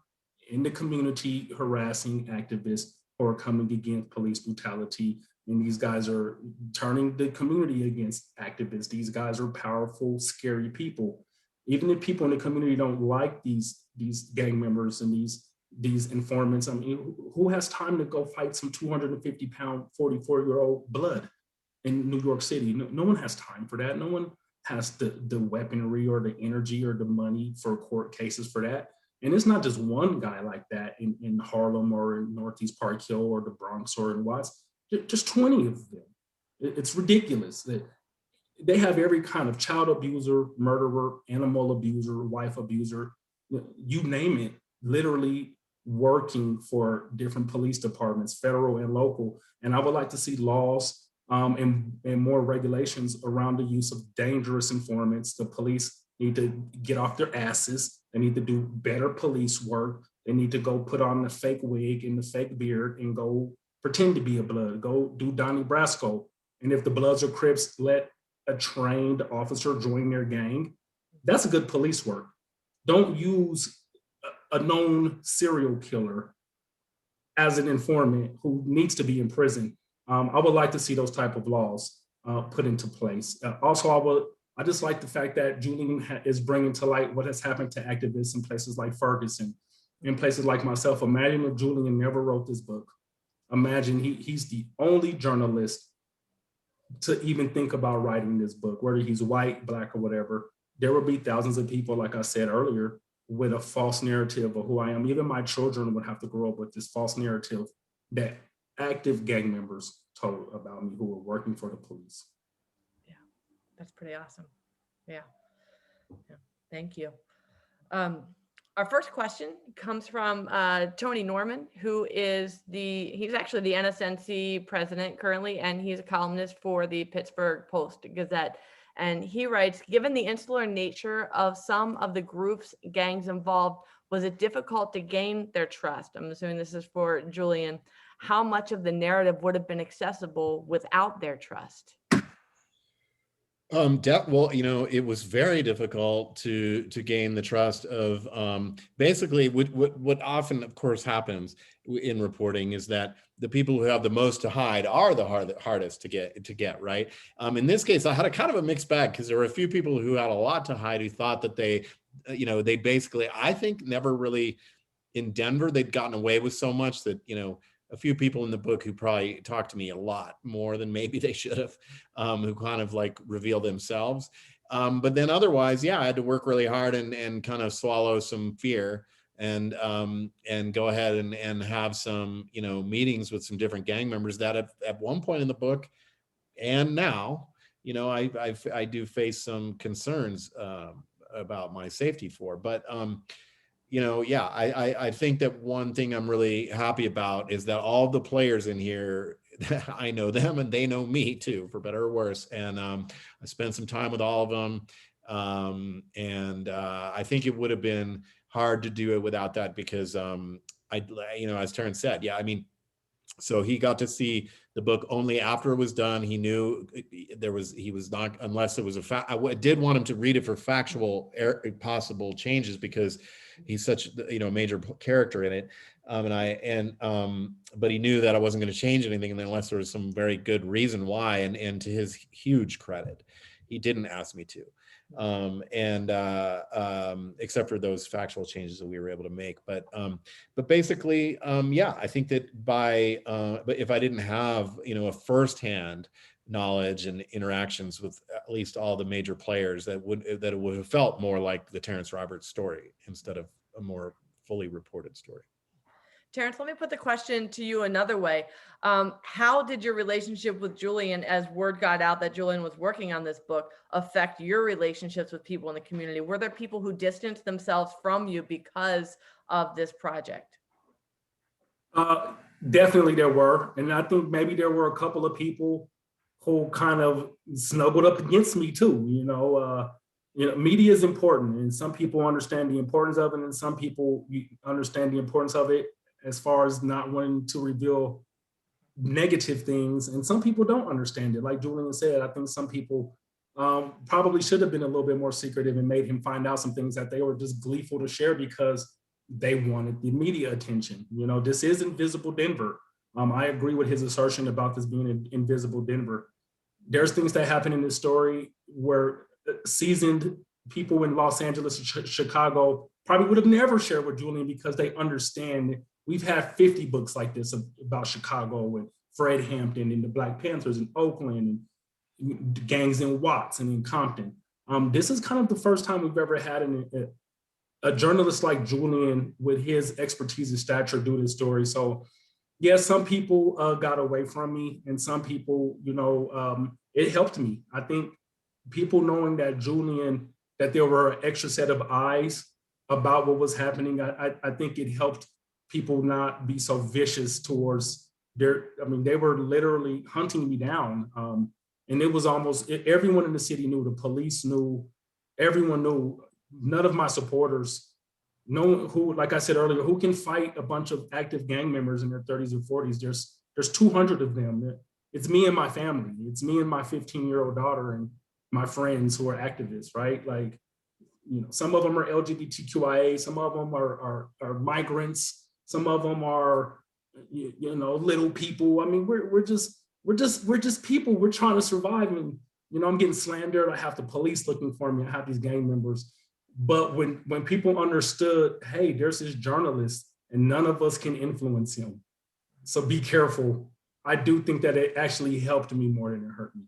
in the community harassing activists who are coming against police brutality. And these guys are turning the community against activists. These guys are powerful, scary people. Even if people in the community don't like these gang members and these informants, I mean, who has time to go fight some 250-pound, 44-year-old blood in New York City? No one has time for that. No one has the weaponry or the energy or the money for court cases for that. And it's not just one guy like that in Harlem or in Northeast Park Hill or the Bronx or in Watts, just 20 of them. It's ridiculous that they have every kind of child abuser, murderer, animal abuser, wife abuser, you name it, literally working for different police departments, federal and local. And I would like to see laws and more regulations around the use of dangerous informants. The police need to get off their asses. They need to do better police work. They need to go put on the fake wig and the fake beard and go pretend to be a Blood, go do Donnie Brasco. And if the Bloods or Crips let a trained officer join their gang, that's a good police work. Don't use a known serial killer as an informant who needs to be in prison. I would like to see those type of laws put into place. Also, I just like the fact that Julian is bringing to light what has happened to activists in places like Ferguson, in places like myself. Imagine if Julian never wrote this book. Imagine he's the only journalist to even think about writing this book, whether he's white, black, or whatever. There will be thousands of people, like I said earlier, with a false narrative of who I am. Even my children would have to grow up with this false narrative that active gang members told about me who were working for the police. Yeah, that's pretty awesome. Yeah. Thank you. Our first question comes from Tony Norman, who is he's actually the NSNC president currently, and he's a columnist for the Pittsburgh Post-Gazette. And he writes, given the insular nature of some of the groups, gangs involved, was it difficult to gain their trust? I'm assuming this is for Julian. How much of the narrative would have been accessible without their trust? Well, it was very difficult to gain the trust of basically what often, of course, happens in reporting is that the people who have the most to hide are the hardest to get right. In this case, I had a kind of a mixed bag because there were a few people who had a lot to hide who thought that they basically, I think, never really in Denver, they'd gotten away with so much that, a few people in the book who probably talked to me a lot more than maybe they should have, who kind of like reveal themselves. But then otherwise, yeah, I had to work really hard and kind of swallow some fear and go ahead and have some, you know, meetings with some different gang members that at one point in the book and now, you know, I do face some concerns about my safety for, but you know, yeah, I think that one thing I'm really happy about is that all the players in here, I know them and they know me too, for better or worse. And I spent some time with all of them. I think it would have been hard to do it without that because you know, as Terrance said, yeah, I mean, so he got to see the book only after it was done. He knew he was not, unless it was a fact. I did want him to read it for factual possible changes because he's such, you know, a major character in it. But he knew that I wasn't going to change anything unless there was some very good reason why. And to his huge credit, he didn't ask me to. Except for those factual changes that we were able to make, but basically, yeah, I think that but if I didn't have, you know, a firsthand knowledge and interactions with at least all the major players, that it would have felt more like the Terrance Roberts story instead of a more fully reported story. Terrance, let me put the question to you another way. How did your relationship with Julian, as word got out that Julian was working on this book, affect your relationships with people in the community? Were there people who distanced themselves from you because of this project? Definitely there were. And I think maybe there were a couple of people who kind of snuggled up against me too. You know, media is important and some people understand the importance of it and some people understand the importance of it as far as not wanting to reveal negative things. And some people don't understand it. Like Julian said, I think some people probably should have been a little bit more secretive and made him find out some things that they were just gleeful to share because they wanted the media attention. You know, this is Invisible Denver. I agree with his assertion about this being in Invisible Denver. There's things that happen in this story where seasoned people in Los Angeles, Chicago probably would have never shared with Julian because they understand. We've had 50 books like this about Chicago and Fred Hampton and the Black Panthers in Oakland and gangs in Watts and in Compton. This is kind of the first time we've ever had a journalist like Julian with his expertise and stature do this story. So yeah, some people got away from me and some people, you know, it helped me. I think people knowing that Julian, that there were an extra set of eyes about what was happening, I think it helped people not be so vicious towards I mean, they were literally hunting me down. And it was almost, everyone in the city knew, the police knew, everyone knew. None of my supporters, who, like I said earlier, who can fight a bunch of active gang members in their 30s and 40s. There's 200 of them. It's me and my family. It's me and my 15-year-old daughter and my friends who are activists, right? Like, you know, some of them are LGBTQIA, some of them are migrants, some of them are, you know, little people. I mean, we're just people. We're trying to survive. And, you know, I'm getting slandered. I have the police looking for me. I have these gang members. But when people understood, hey, there's this journalist and none of us can influence him, so be careful. I do think that it actually helped me more than it hurt me.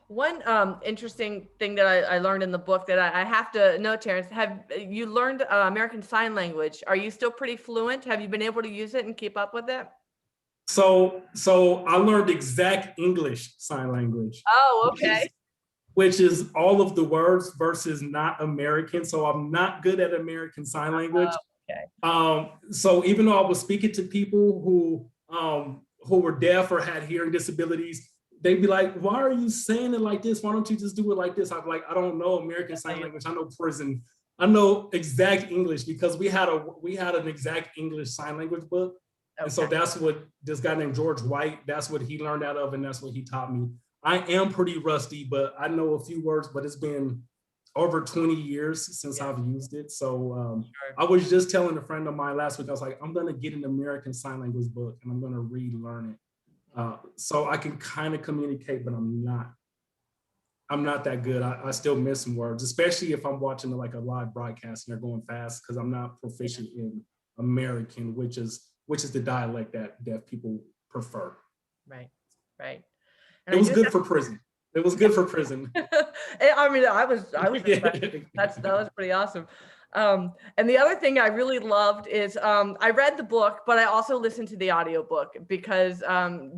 One interesting thing that I learned in the book that I have to know, Terrance, have you learned American Sign Language? Are you still pretty fluent? Have you been able to use it and keep up with it? So I learned exact English sign language. Oh, okay. Which is all of the words versus not American. So I'm not good at American Sign Language. Okay. So even though I was speaking to people who were deaf or had hearing disabilities, they'd be like, why are you saying it like this? Why don't you just do it like this? I'm like, I don't know American Sign Language. I know prison. I know exact English because we had an exact English sign language book. Okay. And so that's what this guy named George White, that's what he learned out of, and that's what he taught me. I am pretty rusty, but I know a few words, but it's been over 20 years since I've used it. So I was just telling a friend of mine last week, I was like, I'm gonna get an American Sign Language book and I'm gonna relearn it. So I can kind of communicate, but I'm not that good. I still miss some words, especially if I'm watching like a live broadcast and they're going fast because I'm not proficient in American, which is the dialect that deaf people prefer. Right. And it was good for prison. It was good for prison. I mean, I was impressed. That was pretty awesome. And the other thing I really loved is I read the book, but I also listened to the audiobook because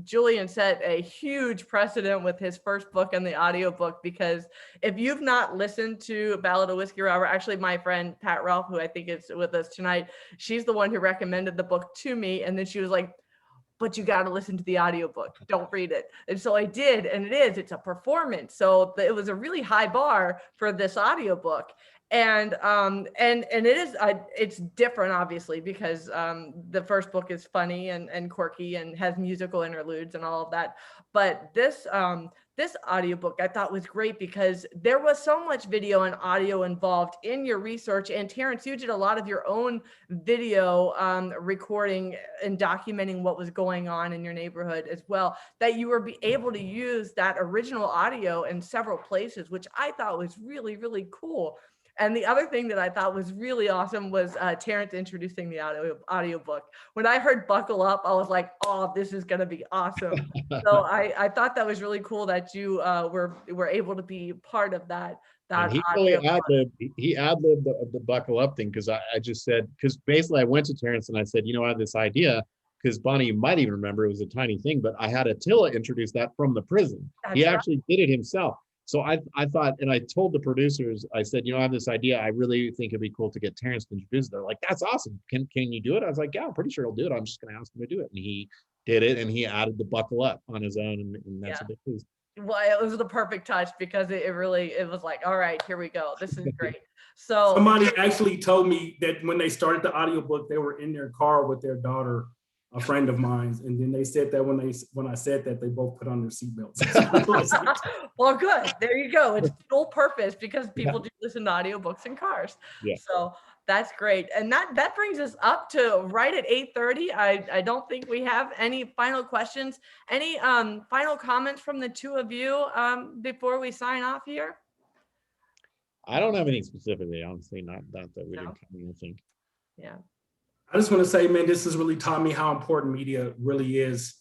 Julian set a huge precedent with his first book and the audiobook, because if you've not listened to Ballad of Whiskey Robber, actually my friend Pat Ralph, who I think is with us tonight, she's the one who recommended the book to me. And then she was like, but you got to listen to the audiobook. Don't read it. And so I did, and it's a performance. So it was a really high bar for this audiobook. And it is it's different, obviously, because the first book is funny and quirky and has musical interludes and all of that. But this audiobook I thought was great because there was so much video and audio involved in your research. And Terrance, you did a lot of your own video recording and documenting what was going on in your neighborhood as well, that you were able to use that original audio in several places, which I thought was really, really cool. And the other thing that I thought was really awesome was Terrance introducing the audiobook. When I heard Buckle Up, I was like, oh, this is going to be awesome. So I thought that was really cool that you were able to be part of that. And he really ad-libbed the Buckle Up thing, because I just said, because basically I went to Terrance and I said, you know, I have this idea, because Bonnie, you might even remember, it was a tiny thing, but I had Attila introduce that from the prison. He actually did it himself. So I thought, and I told the producers, I said, you know, I have this idea. I really think it'd be cool to get Terrance to introduce it. They're like, that's awesome. Can you do it? I was like, yeah, I'm pretty sure he'll do it. I'm just going to ask him to do it. And he did it, and he added the Buckle Up on his own, and that's what it is. Well, it was the perfect touch because it was like, all right, here we go. This is great. So somebody actually told me that when they started the audiobook, they were in their car with their daughter, a friend of mine's, and then they said that when I said that, they both put on their seatbelts. Well, good. There you go. It's dual purpose because people do listen to audiobooks in cars. Yeah. So that's great. And that brings us up to right at 8:30. I don't think we have any final questions. Any final comments from the two of you before we sign off here? I don't have any specifically, honestly, not that we didn't come in, I think. Yeah. I just want to say, man, this has really taught me how important media really is.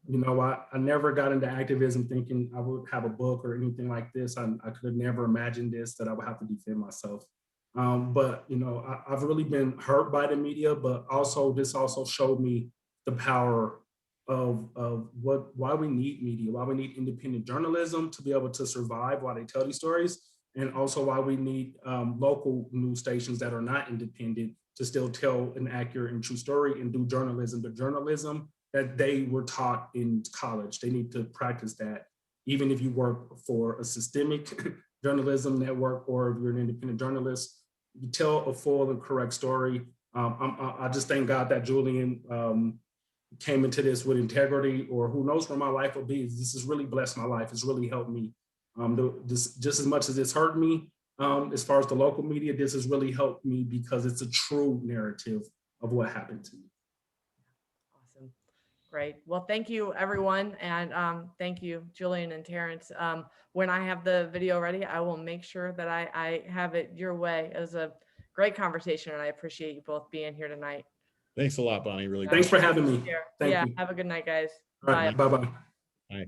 You know, I never got into activism thinking I would have a book or anything like this. I could have never imagined this, that I would have to defend myself. But, you know, I've really been hurt by the media, but also this also showed me the power of why we need media, why we need independent journalism to be able to survive while they tell these stories, and also why we need local news stations that are not independent to still tell an accurate and true story and do journalism, the journalism that they were taught in college. They need to practice that, even if you work for a systemic journalism network or if you're an independent journalist, you tell a full and correct story. I just thank God that Julian came into this with integrity, or who knows where my life will be. This has really blessed my life. It's really helped me. Just as much as it's hurt me, as far as the local media, this has really helped me because it's a true narrative of what happened to me. Awesome. Great. Well, thank you, everyone. And thank you, Julian and Terrance. When I have the video ready, I will make sure that I have it your way. It was a great conversation, and I appreciate you both being here tonight. Thanks a lot, Bonnie. Really. Thanks for having me. Thank you. you. Have a good night, guys. All right, bye-bye. Bye.